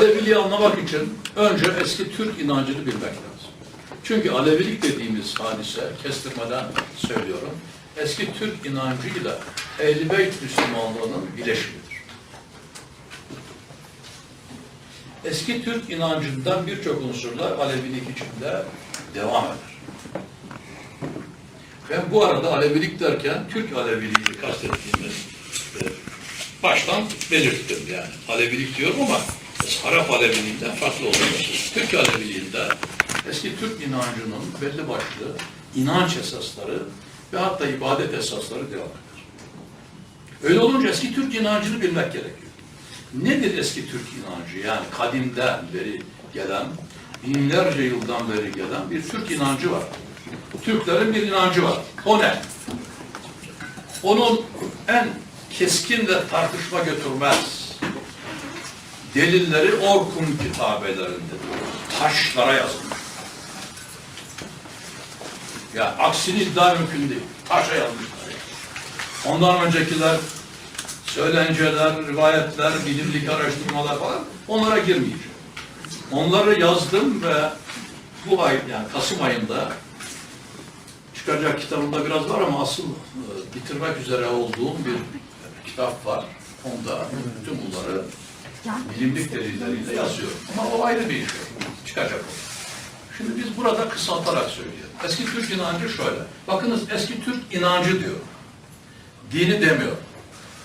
Aleviliği anlamak için önce eski Türk inancını bilmek lazım. Çünkü Alevilik dediğimiz hadise, kestirmeden söylüyorum, eski Türk inancıyla Ehl-i Beyt Müslümanlığının bileşimidir. Eski Türk inancından birçok unsurlar Alevilik içinde devam eder. Ben bu arada Alevilik derken Türk Aleviliğini kastettiğimiz baştan belirttim yani. Alevilik diyorum ama Arap Aleviliğinden farklı olabilir. Türk Aleviliğinde eski Türk inancının belli başlı inanç esasları ve hatta ibadet esasları devam eder. Öyle olunca eski Türk inancını bilmek gerekiyor. Nedir eski Türk inancı? Yani kadimden beri gelen, binlerce yıldan beri gelen bir Türk inancı var. Türklerin bir inancı var. O ne? Onun en keskin ve tartışma götürmez delilleri Orkun kitabelerinde taşlara yazılmış. Ya aksini iddia mümkün değil. Taşa yazmışlar. Ondan öncekiler söylenceler, rivayetler, bilimlik araştırmalar falan onlara girmeyeceğim. Onları yazdım ve bu ay yani Kasım ayında çıkacak kitabımda biraz var ama asıl bitirmek üzere olduğum bir kitap var. Onda bütün bunları bilimlik delilleriyle yazıyorum. Ama o ayrı bir iş. Çıkacak o. Şimdi biz burada kısaltarak söyleyelim. Eski Türk inancı şöyle. Bakınız eski Türk inancı diyor. Dini demiyor.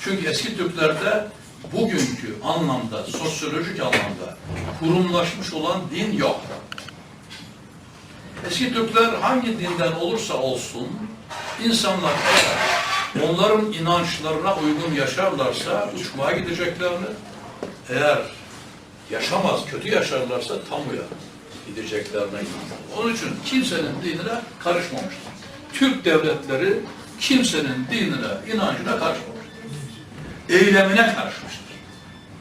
Çünkü eski Türklerde bugünkü anlamda, sosyolojik anlamda kurumlaşmış olan din yok. Eski Türkler hangi dinden olursa olsun, insanlar eğer onların inançlarına uygun yaşarlarsa uçmaya gideceklerini, eğer yaşamaz, kötü yaşarlarsa tamuya gideceklerine inanırlar. Onun için kimsenin dinine karışmamıştır. Türk devletleri kimsenin dinine, inancına karışmamıştır. Eylemine karışmıştır.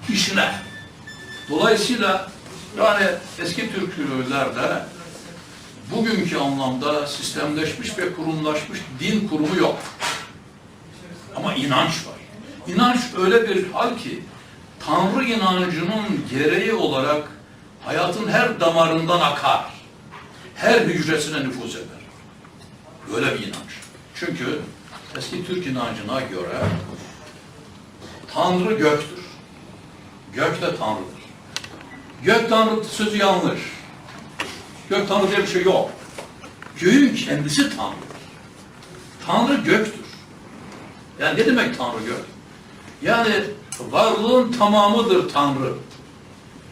İşine. Dolayısıyla yani eski Türklerde bugünkü anlamda sistemleşmiş ve kurumlaşmış din kurumu yok. Ama inanç var. İnanç öyle bir hal ki Tanrı inancının gereği olarak hayatın her damarından akar. Her hücresine nüfuz eder. Öyle bir inanç. Çünkü eski Türk inancına göre Tanrı göktür. Gök de Tanrı'dır. Gök Tanrı sözü yanlış. Gök Tanrı diye bir şey yok. Göğün kendisi Tanrı'dır. Tanrı göktür. Yani ne demek Tanrı gök? Yani varlığın tamamıdır Tanrı.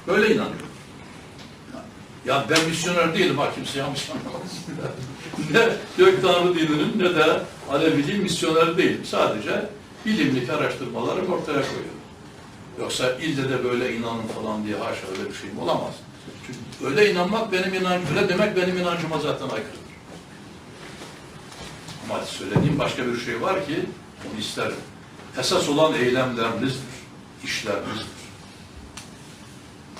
Böyle inanıyorum. Ya ben misyoner değilim, ha kimse yanlış anlamasın. Ne Gök Tanrı dininin ne de Aleviliğin misyoner değilim. Sadece bilimlik araştırmaları ortaya koyuyorum. Yoksa ille de böyle inanın falan diye haşa öyle bir şeyim olamaz. Çünkü öyle inanmak benim inancım, öyle demek benim inancıma zaten aykırıdır. Ama söylediğim başka bir şey var ki onu isterim. Esas olan eylemlerinizdir, işlerinizdir.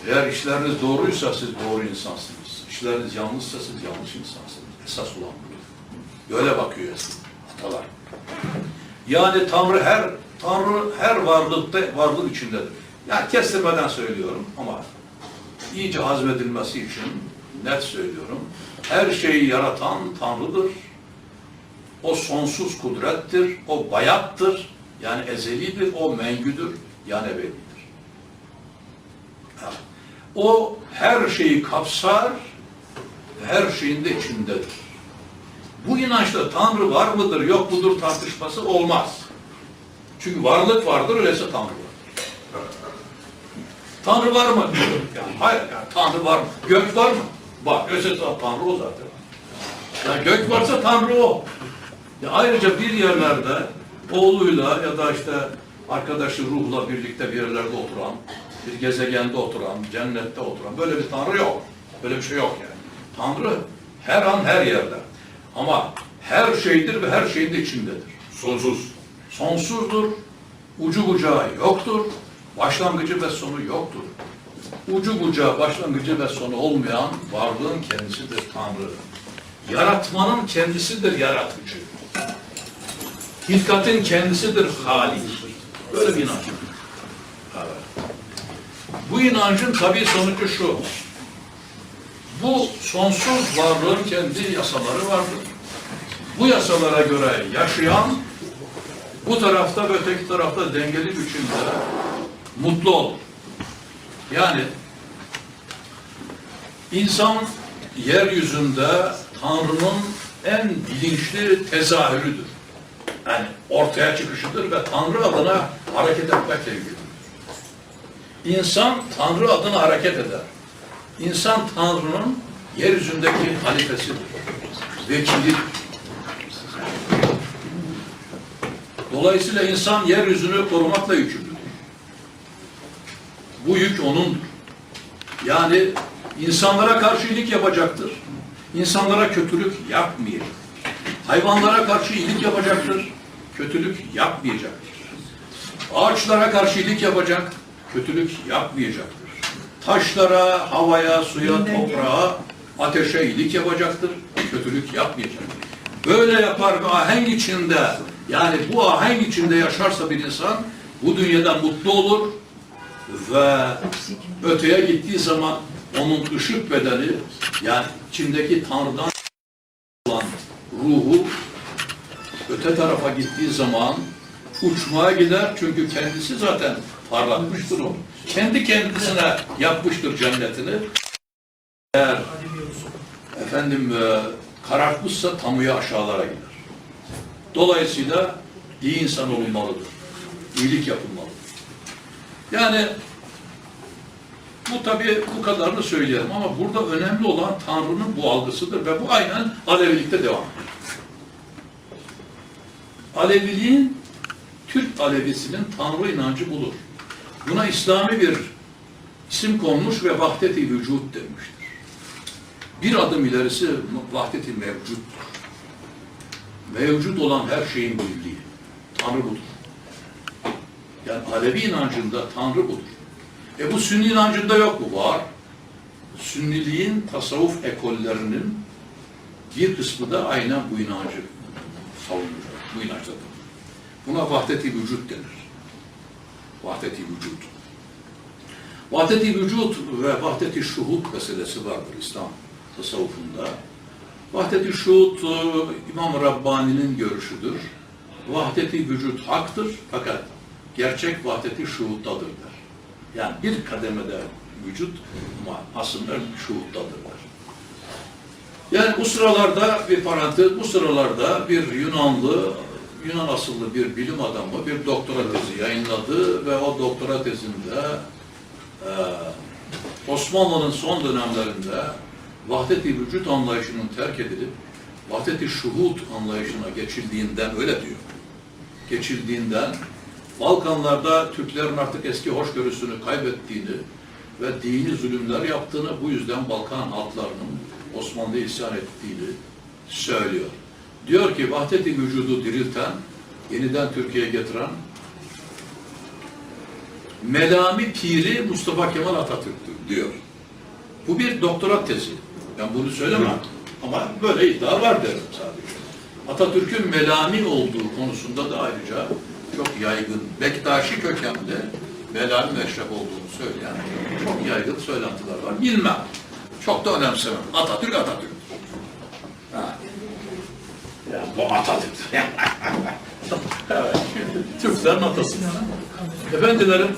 Eğer işleriniz doğruysa siz doğru insansınız. İşleriniz yanlışsa siz yanlış insansınız. Esas olan bu. Böyle bakıyor atalar. Yani Tanrı her varlıkta, varlık içindedir. Yani kestirmeden söylüyorum ama iyice hazmedilmesi için net söylüyorum. Her şeyi yaratan Tanrı'dır. O sonsuz kudrettir, o bayattır, yani ezelidir, o mengüdür, yani ebedidir. O her şeyi kapsar, her şeyin de içindedir. Bu inançta Tanrı var mıdır, yok mudur tartışması olmaz. Çünkü varlık vardır, öyleyse Tanrı vardır. Tanrı var mı? Yani hayır, yani Tanrı var mı? Gök var mı? Var, öyleyse Tanrı o zaten. Yani gök varsa Tanrı o. Ya ayrıca bir yerlerde oğluyla ya da işte arkadaşı ruhla birlikte bir yerlerde oturan, bir gezegende oturan, cennette oturan böyle bir Tanrı yok. Böyle bir şey yok yani. Tanrı her an her yerde. Ama her şeydir ve her şeyin de içindedir. Sonsuz. Sonsuzdur. Ucu bucağı yoktur. Başlangıcı ve sonu yoktur. Ucu bucağı, başlangıcı ve sonu olmayan varlığın kendisidir Tanrı. Yaratmanın kendisidir yaratıcı. Hilkatin kendisidir Halik. Böyle bir inanç. Evet. Bu inancın tabii sonucu şu. Bu sonsuz varlığın kendi yasaları vardır. Bu yasalara göre yaşayan bu tarafta ve öteki tarafta dengeli biçimde mutlu olur. Yani insan yeryüzünde Tanrı'nın en bilinçli tezahürüdür. Yani ortaya çıkışıdır ve Tanrı adına hareket etmekle ilgilidir. İnsan Tanrı adına hareket eder. İnsan Tanrı'nın yeryüzündeki halifesidir. Vekilidir. Dolayısıyla insan yeryüzünü korumakla yükümlüdür. Bu yük onundur. Yani insanlara karşı iyilik yapacaktır. İnsanlara kötülük yapmayacak. Hayvanlara karşı iyilik yapacaktır. Kötülük yapmayacaktır. Ağaçlara karşı iyilik yapacak. Kötülük yapmayacaktır. Taşlara, havaya, suya, toprağa, ateşe iyilik yapacaktır. Kötülük yapmayacaktır. Böyle yapar bir ahenk içinde, yani bu ahenk içinde yaşarsa bir insan bu dünyada mutlu olur ve öteye gittiği zaman onun ışık bedeni, yani içindeki Tanrı'dan olan ruhu öte tarafa gittiği zaman uçmaya gider. Çünkü kendisi zaten parlatmıştır onu. Kendi kendisine yapmıştır cennetini. Eğer karartmışsa tamuya aşağılara gider. Dolayısıyla iyi insan olunmalıdır. İyilik yapılmalıdır. Yani bu tabii bu kadarını söyleyelim ama burada önemli olan Tanrı'nın bu algısıdır ve bu aynen Alevilikte devam ediyor. Aleviliğin, Türk Alevisinin Tanrı inancı budur. Buna İslami bir isim konmuş ve vahdet-i vücut demiştir. Bir adım ilerisi vahdet-i mevcuttur. Mevcut olan her şeyin birliği. Tanrı budur. Yani Alevi inancında Tanrı budur. Bu Sünni inancında yok mu? Var. Sünniliğin tasavvuf ekollerinin bir kısmı da aynen bu inancı savunuyor. Bu inançtadır. Buna vahdet-i vücut denir. Vahdet-i vücut. Vahdet-i vücut ve vahdet-i şuhud meselesi vardır İslam tasavvufunda. Vahdet-i şuhud İmam Rabbani'nin görüşüdür. Vahdet-i vücut haktır fakat gerçek vahdet-i şuhuddadır der. Yani bir kademede vücut ama aslında şuhuddadır der. Yani bu sıralarda bir parantez, bu sıralarda bir Yunan asıllı bir bilim adamı bir doktora tezi yayınladı ve o doktora tezinde Osmanlı'nın son dönemlerinde vahdet-i vücut anlayışının terk edilip vahdet-i şuhud anlayışına geçildiğinden öyle diyor. Geçildiğinden Balkanlarda Türklerin artık eski hoşgörüsünü kaybettiğini ve dini zulümler yaptığını, bu yüzden Balkan halklarının Osmanlı'ya isyan ettiğini söylüyor. Diyor ki vahdet-i vücudu dirilten, yeniden Türkiye'ye getiren Melami Piri Mustafa Kemal Atatürk'tür diyor. Bu bir doktora tezi. Ben bunu söylemem ama böyle iddia var derim sadece. Atatürk'ün melami olduğu konusunda da ayrıca çok yaygın, Bektaşi kökenli melami meşrep olduğunu söyleyen çok yaygın söylentiler var. Bilmem. Çok da önemsemem. Atatürk Atatürk. Ya, bu Atatürk. Evet. Türklerin atası. Efendilerim,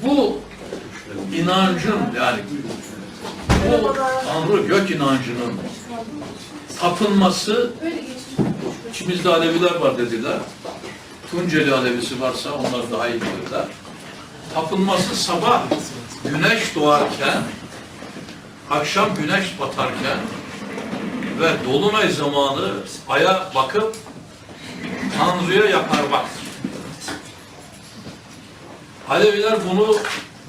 bu inancın, yani bu Tanrı gök inancının tapınması, içimizde Aleviler var dediler. Tunceli Alevisi varsa onlar daha iyi bilirler. Tapınması sabah güneş doğarken, akşam güneş batarken ve dolunay zamanı aya bakıp Tanrı'ya yakarmaktır. Aleviler bunu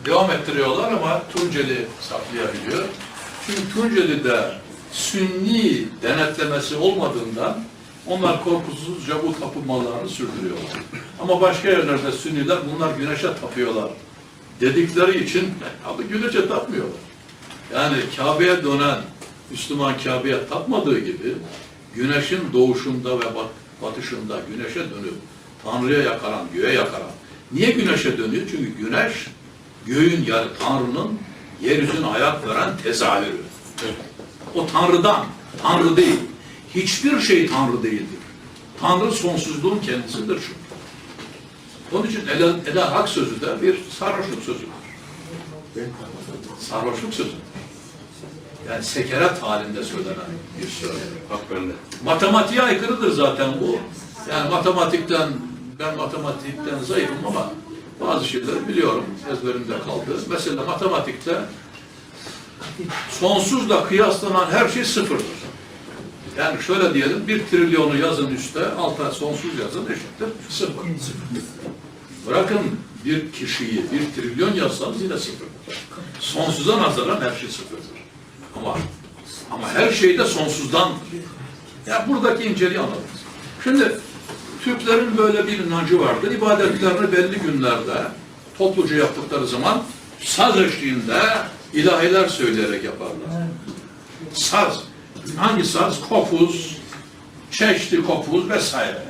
devam ettiriyorlar ama Tunceli saklayabiliyor. Çünkü Tunceli'de Sünni denetlemesi olmadığından onlar korkusuzca bu tapınmalarını sürdürüyorlar. Ama başka yerlerde Sünniler bunlar güneşe tapıyorlar dedikleri için abi güneşe tapmıyorlar. Yani Kabe'ye dönen Müslüman Kabe'ye tapmadığı gibi güneşin doğuşunda ve batışında güneşe dönüp Tanrı'ya yakaran, göğe yakaran Niye güneşe dönüyor? Çünkü güneş göğün yani Tanrı'nın yeryüzüne hayat veren tezahürü. O Tanrı'dan, Tanrı değil. Hiçbir şey Tanrı değildir. Tanrı sonsuzluğun kendisidir çünkü. Onun için Ela Hak sözü de bir sarhoşluk sözüdür. Sarhoşluk sözüdür. Yani sekerat halinde söylenen bir söz. Matematiğe aykırıdır zaten bu. Yani ben matematikten zayıfım ama bazı şeyleri biliyorum. Ezberimde kaldı. Mesela matematikte sonsuzla kıyaslanan her şey sıfırdır. Yani şöyle diyelim, 1 trilyonu yazın üstte, alta sonsuz yazın eşittir sıfır. Bırakın bir kişiyi, 1 trilyon yazsanız yine sıfırdır. Sonsuza nazaran her şey sıfırdır. Ama her şey de sonsuzdandır. Yani buradaki inceliği anladınız. Şimdi Türklerin böyle bir inancı vardır. İbadetlerini belli günlerde topluca yaptıkları zaman saz eşliğinde ilahiler söyleyerek yaparlar. Saz. Hangi saz? Kopuz, çeşni kopuz vesaire.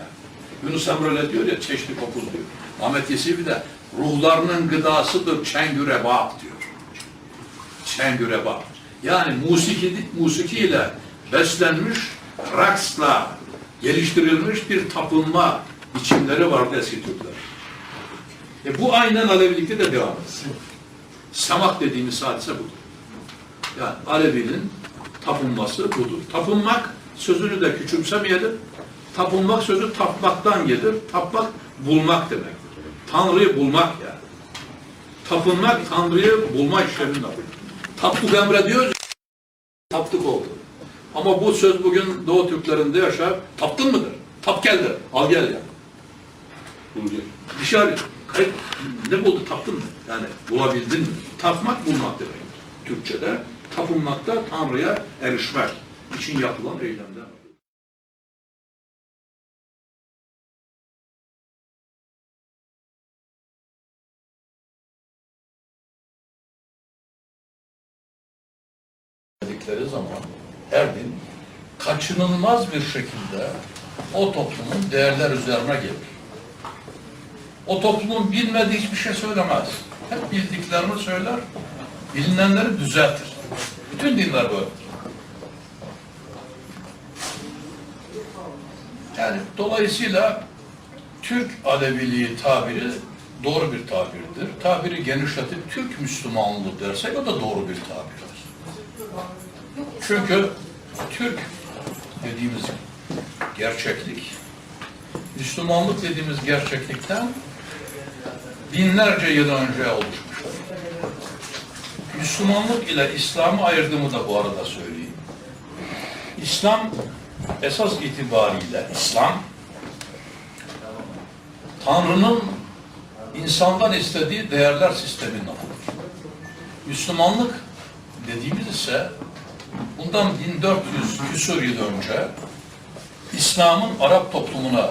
Yunus Emre diyor ya, çeşni kopuz diyor. Ahmet Yesevi de ruhlarının gıdasıdır çengürebap diyor. Çengürebap. Yani musiki ile beslenmiş, raksla geliştirilmiş bir tapınma biçimleri vardı eski Türkler. Bu aynen Alevilikte de devam ediyor. Samak dediğimiz hadise budur. Yani Alevinin tapınması budur. Tapınmak sözünü de küçümsemeyelim. Tapınmak sözü tapmaktan gelir. Tapmak bulmak demektir. Tanrı'yı bulmak yani. Tapınmak Tanrı'yı bulma işleminin adı. Taptık emre diyoruz. Taptık oldu. Ama bu söz bugün Doğu Türklerinde yaşar. Taptın mıdır? Tap geldi. Al gel ya. Dışarı. Ne buldu? Taptın mı? Yani bulabildin mi? Tapmak bulmak demek. Türkçe'de tapınmakta Tanrı'ya erişmek için yapılan eylemler. Dedikleri zaman her din kaçınılmaz bir şekilde o toplumun değerler üzerine gelir. O toplumun bilmediği hiçbir şey söylemez. Hep bildiklerini söyler, bilinenleri düzeltir. Bütün dinler böyledir. Yani dolayısıyla Türk Aleviliği tabiri doğru bir tabirdir. Tabiri genişletip Türk Müslümanlığı dersek o da doğru bir tabirdir. Çünkü Türk dediğimiz gerçeklik, Müslümanlık dediğimiz gerçeklikten binlerce yıl önce oluşmuştur. Müslümanlık ile İslam'ı ayırdığımı da bu arada söyleyeyim. İslam esas itibariyle Tanrı'nın insandan istediği değerler sisteminin adıdır. Müslümanlık dediğimiz ise bundan 1400 küsur yıl önce İslam'ın Arap toplumuna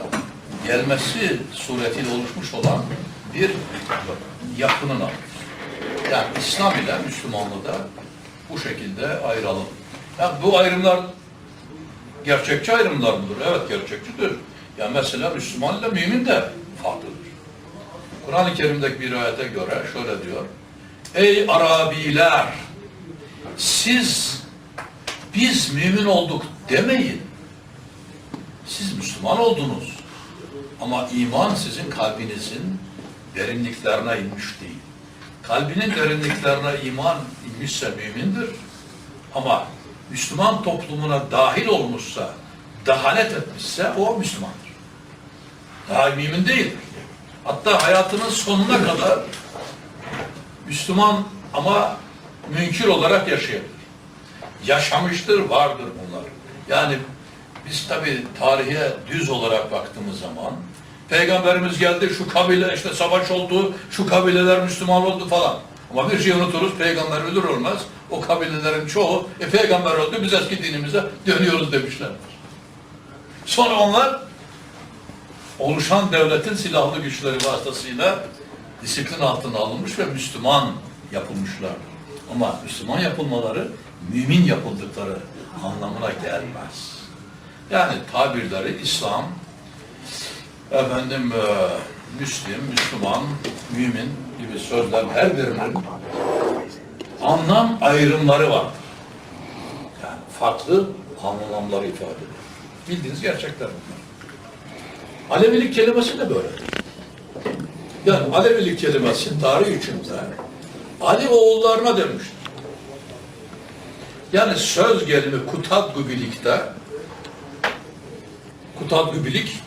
gelmesi suretiyle oluşmuş olan bir yapının adıdır. Yani İslam ile Müslümanlığı da bu şekilde ayıralım. Yani bu ayrımlar gerçekçi ayrımlar mıdır? Evet, gerçekçidir. Yani mesela Müslüman ile mümin de farklıdır. Kur'an-ı Kerim'deki bir ayete göre şöyle diyor. Ey Arabiler! Biz mümin olduk demeyin. Siz Müslüman oldunuz. Ama iman sizin kalbinizin derinliklerine inmiş değil. Kalbinin derinliklerine iman inmişse mümindir. Ama Müslüman toplumuna dahil olmuşsa, dahalet etmişse o Müslümandır. Daha mümin değildir. Hatta hayatının sonuna kadar Müslüman ama münkir olarak yaşayabilir. Yaşamıştır, vardır bunlar. Yani biz tabii tarihe düz olarak baktığımız zaman Peygamberimiz geldi, şu kabile işte savaş oldu, şu kabileler Müslüman oldu falan. Ama bir şey unuturuz, Peygamber ölür olmaz. O kabilelerin çoğu, Peygamber öldü, biz eski dinimize dönüyoruz demişler. Sonra onlar oluşan devletin silahlı güçleri vasıtasıyla disiplin altına alınmış ve Müslüman yapılmışlardır. Ama Müslüman yapılmaları mümin yapıldıkları anlamına gelmez. Yani tabirleri İslam efendim Müslim, Müslüman, mümin gibi sözler her birinin anlam ayrımları var. Yani farklı anlamları ifade ediyor. Bildiğiniz gerçekler bunlar. Alevilik kelimesi de böyle. Yani Alevilik kelimesi tarih içinde Ali oğullarına demiştir. Yani söz gelimi Kutadgübilik'te Kutadgübilik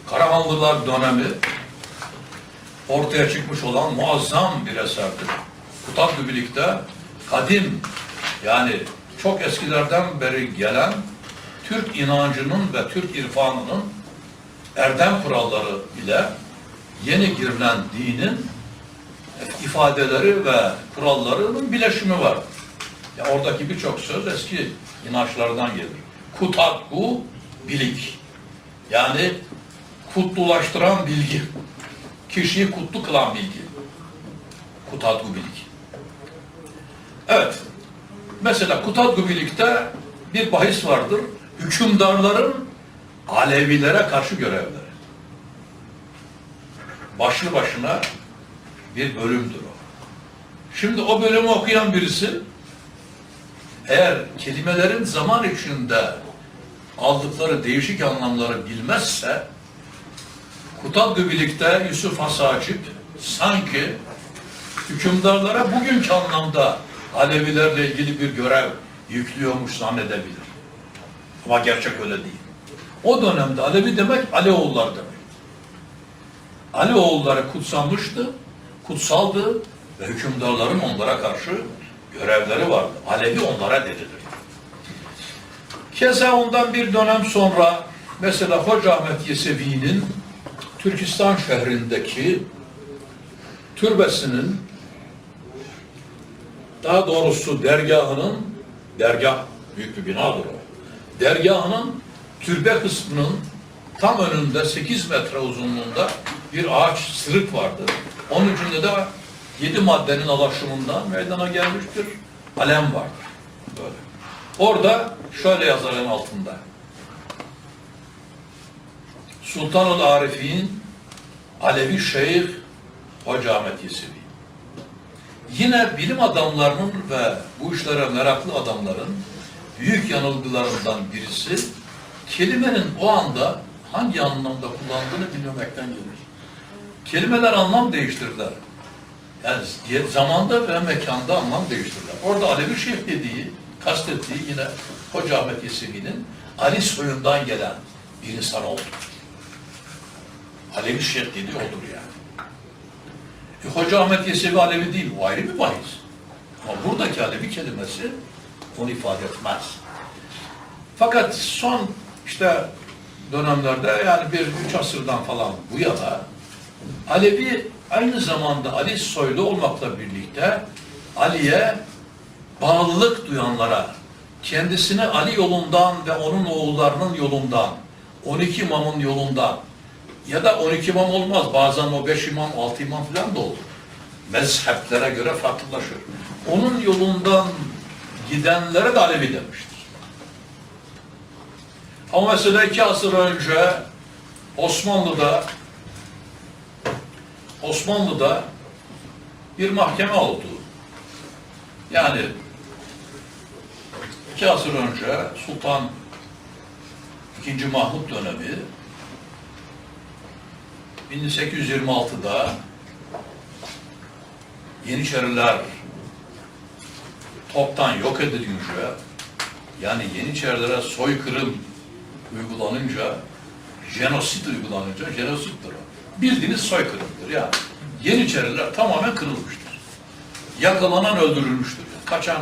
Karahanlılar dönemi ortaya çıkmış olan muazzam bir eserdir. Kutadgübilik'te kadim yani çok eskilerden beri gelen Türk inancının ve Türk irfanının erdem kuralları ile yeni girilen dinin ifadeleri ve kurallarının bileşimi var. Ya oradaki birçok söz eski inançlardan gelir. Kutadgu bilik. Yani kutlulaştıran bilgi. Kişiyi kutlu kılan bilgi. Kutadgu bilik. Evet. Mesela Kutadgu bilikte bir bahis vardır. Hükümdarların Alevilere karşı görevleri. Başlı başına bir bölümdür o. Şimdi o bölümü okuyan birisi eğer kelimelerin zaman içinde aldıkları değişik anlamları bilmezse Kutadgübilik'te Yusuf Hasacip sanki hükümdarlara bugünkü anlamda Alevilerle ilgili bir görev yüklüyormuş zannedebilir. Ama gerçek öyle değil. O dönemde Alevi demek Alioğulları demek. Alioğulları kutsanmıştı, kutsaldı ve hükümdarların onlara karşı görevleri vardı. Alevi onlara dedilir. Keza ondan bir dönem sonra mesela Hoca Ahmet Yesevi'nin Türkistan şehrindeki türbesinin daha doğrusu dergah büyük bir binadır o. Dergahının türbe kısmının tam önünde 8 metre uzunluğunda bir ağaç sırık vardı. Onun içinde de 7 maddenin alaşımından meydana gelmiş bir alem vardır. Böyle. Orada şöyle yazar en altında. Sultanul Arifin Alevi Şeyh Hoca Ahmet Yesevi. Yine bilim adamlarının ve bu işlere meraklı adamların büyük yanılgılarından birisi kelimenin o anda hangi anlamda kullandığını bilmemekten gelir. Kelimeler anlam değiştirirler. Yani zamanda ve mekanda anlam değiştirirler. Orada Alevi Şeyh dediği, kastettiği yine Hoca Ahmet Yesevi'nin Ali soyundan gelen bir insan oldu. Alevi Şeyh dediği odur yani. Hoca Ahmet Yesevi Alevi değil, o ayrı bir bahis. Ama buradaki Alevi kelimesi onu ifade etmez. Fakat son işte dönemlerde yani bir 3 asırdan falan bu yana Alevi aynı zamanda Ali soylu olmakla birlikte Ali'ye bağlılık duyanlara, kendisini Ali yolundan ve onun oğullarının yolundan, 12 imamın yolundan ya da 12 imam olmaz, bazen o 5 imam, 6 imam falan da olur. Mezheplere göre farklılaşır. Onun yolundan gidenlere de Alevi demiştir. Ama mesela 2 asır önce Osmanlı'da bir mahkeme oldu. Yani 2 asır önce Sultan II. Mahmut dönemi 1826'da Yeniçeriler toptan yok edilince, yani Yeniçerilere soykırım uygulanınca, jenosit uygulanınca, jenosittir o. Bildiğiniz soykırımdır yani. Yeniçeriler tamamen kırılmıştır. Yakalanan öldürülmüştür. Kaçan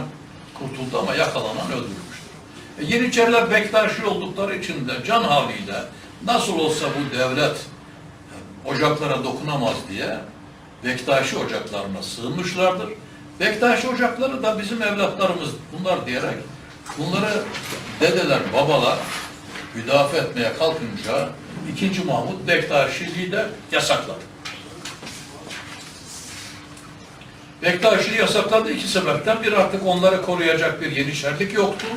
kurtuldu ama yakalanan öldürülmüştür. Yeniçeriler Bektaşi oldukları için de can havliyle nasıl olsa bu devlet ocaklara dokunamaz diye Bektaşi ocaklarına sığınmışlardır. Bektaşi ocakları da bizim evlatlarımız bunlar diyerek bunları dedeler, babalar müdafaa etmeye kalkınca II. Mahmut Bektaşiliği de yasakladı. Bektaşiliği yasakladı 2 sebepten. Bir, artık onları koruyacak bir Yeniçerlik yoktu.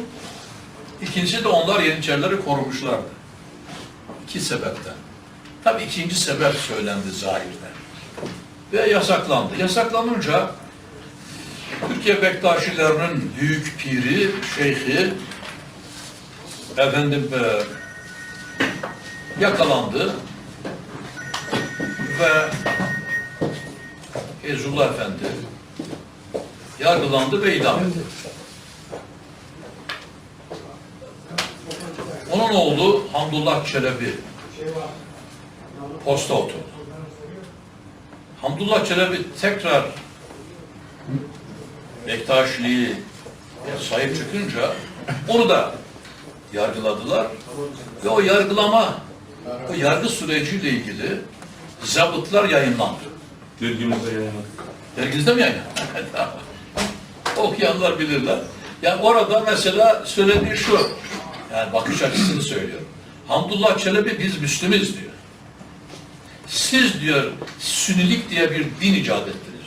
İkincisi de onlar Yeniçerileri korumuşlardı. 2 sebepten. Tabii ikinci sebep söylendi zahirden. Ve yasaklandı. Yasaklanınca Türkiye Bektaşilerinin büyük piri, şeyhi yakalandı ve Feyzullah Efendi yargılandı ve idam edildi. Onun oğlu Hamdullah Çelebi posta oturdu. Hamdullah Çelebi tekrar Bektaşiliği sahip çıkınca onu da yargıladılar ve o yargı süreciyle ilgili zabıtlar yayınlandı. Dergimizde yayınladık. Derginizde mi yayınlandı? Okuyanlar bilirler. Yani orada mesela söylediği şu, yani bakış açısını söylüyorum. Hamdullah Çelebi biz Müslümiz diyor. Siz diyor Sünnilik diye bir din icat ettiniz diyor.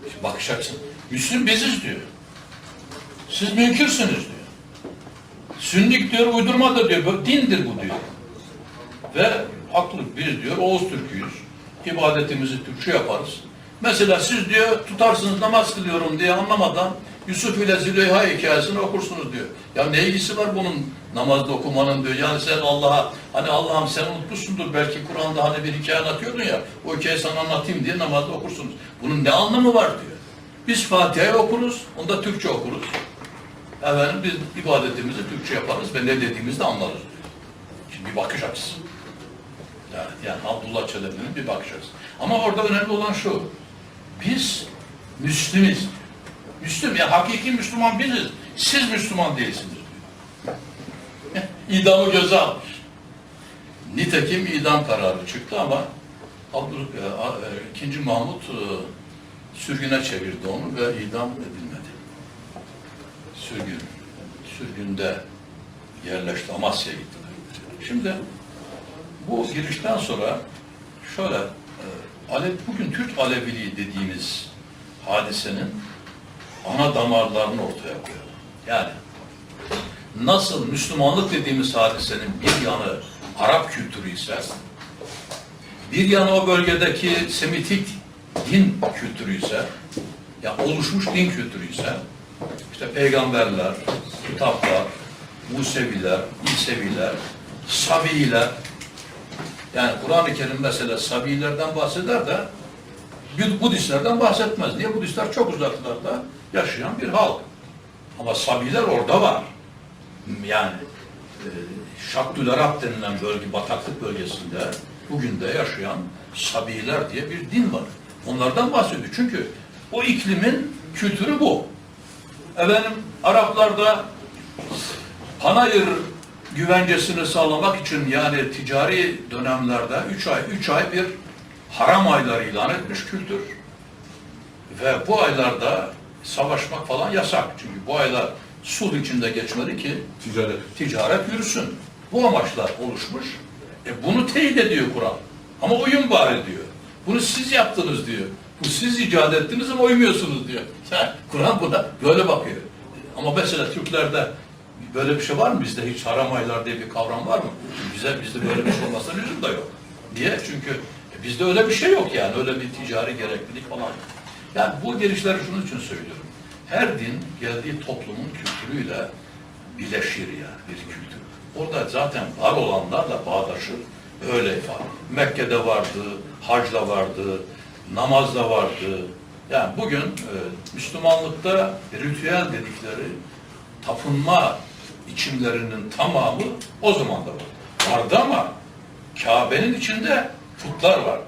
İşte bakış açısı. Müslüm biziz diyor. Siz münkirsiniz diyor. Sünnilik diyor uydurmadır diyor. Böyle dindir bu diyor. Ve haklı biz diyor Oğuz Türk'üyüz. İbadetimizi Türkçe yaparız. Mesela siz diyor tutarsınız namaz kılıyorum diye anlamadan Yusuf ile Züleyha hikayesini okursunuz diyor. Ya ne ilgisi var bunun namazda okumanın diyor. Yani sen Allah'a hani Allah'ım sen unutmuşsundur belki Kur'an'da hani bir hikaye anlatıyordun ya o hikayeyi sana anlatayım diye namazda okursunuz. Bunun ne anlamı var diyor. Biz Fatiha'yı okuruz, onu da Türkçe okuruz. Efendim biz ibadetimizi Türkçe yaparız ve ne dediğimizi de anlarız diyor. Şimdi bir bakış açısı. Yani Abdullah Çelebi'nin bir bakış açısı. Ama orada önemli olan şu. Biz Müslümiz. Müslüm ya hakiki Müslüman biziz. Siz Müslüman değilsiniz diyor. İdamı göze almış. Nitekim idam kararı çıktı ama II. Mahmut sürgüne çevirdi onu ve idam edilmedi. Sürgünde yerleşti. Amasya'ya gittiler. Şimdi bu girişten sonra şöyle bugün Türk Aleviliği dediğimiz hadisenin ana damarlarını ortaya koyalım. Yani nasıl Müslümanlık dediğimiz hadisenin bir yanı Arap kültürü ise bir yanı o bölgedeki Semitik din kültürü ise ya oluşmuş din kültürü ise işte peygamberler, kitaplar, Museviler, İseviler, Sabiiler yani Kur'an-ı Kerim mesela Sabiilerden bahseder de Budistlerden bahsetmez. Niye? Budistler çok uzaklarda yaşayan bir halk. Ama Sabiiler orada var. Yani Şaddül Arap denilen bölge, bataklık bölgesinde bugün de yaşayan Sabiiler diye bir din var. Onlardan bahsediyor. Çünkü o iklimin kültürü bu. Efendim Araplarda panayır güvencesini sağlamak için yani ticari dönemlerde 3 ay bir haram ayları ilan etmiş kültür. Ve bu aylarda savaşmak falan yasak. Çünkü bu aylar sulh içinde geçmeli ki ticaret yürüsün. Bu amaçlar oluşmuş. Bunu teyit ediyor Kur'an. Ama uyum bari diyor. Bunu siz yaptınız diyor. Bu siz icat ettiniz ama uymuyorsunuz diyor. Kur'an buna böyle bakıyor. Ama mesela Türklerde böyle bir şey var mı? Bizde hiç haram aylar diye bir kavram var mı? Bizde böyle bir şey olmasına lüzum da yok. Niye? Çünkü bizde öyle bir şey yok yani. Öyle bir ticari gereklilik falan yok. Yani bu gelişleri şunun için söylüyorum. Her din geldiği toplumun kültürüyle birleşir yani bir kültür. Orada zaten var olanlarla bağdaşır. Öyle ifade. Mekke'de vardı, hacda vardı, namazda vardı. Yani bugün Müslümanlıkta ritüel dedikleri tapınma biçimlerinin tamamı o zaman da var. Vardı ama Kabe'nin içinde putlar vardı.